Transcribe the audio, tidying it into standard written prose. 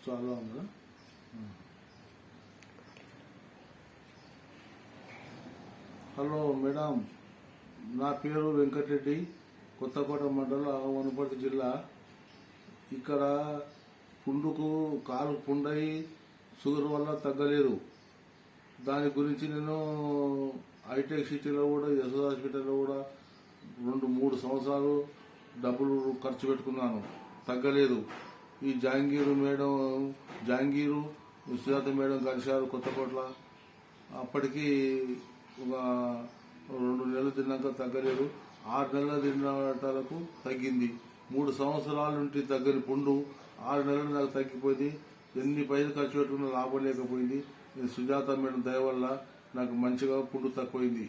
చాలా ఉందా? Hello madam, నా పేరు వెంకటరెడ్డి, కొత్తకోట మండలం, వనపర్తి జిల్లా. ఇక్కడ పుండుకు కాలు పుండయి షుగర్ వల్ల తగ్గలేదు. దాని గురించి నేను హైటెక్ సిటీలో కూడా, యశోద హాస్పిటల్లో కూడా 2-3 సంవత్సరాలు డబ్బులు ఖర్చు పెట్టుకున్నాను, తగ్గలేదు. ఈ జహాంగీరు సుజాత మేడం కలిశారు కొత్తకోట్ల. అప్పటికి ఒక 2 నెలలు తిన్నాక తగ్గలేదు. 6 నెలలు తిన్నటలకు తగ్గింది. 3 సంవత్సరాల నుండి తగ్గని పుండు 6 నెలలు నాకు తగ్గిపోయింది. ఎన్ని పైసలు ఖర్చు పెట్టుకున్నా లాభం లేకపోయింది. సుజాత మేడం దయ వల్ల నాకు మంచిగా పుండు తక్కువైంది.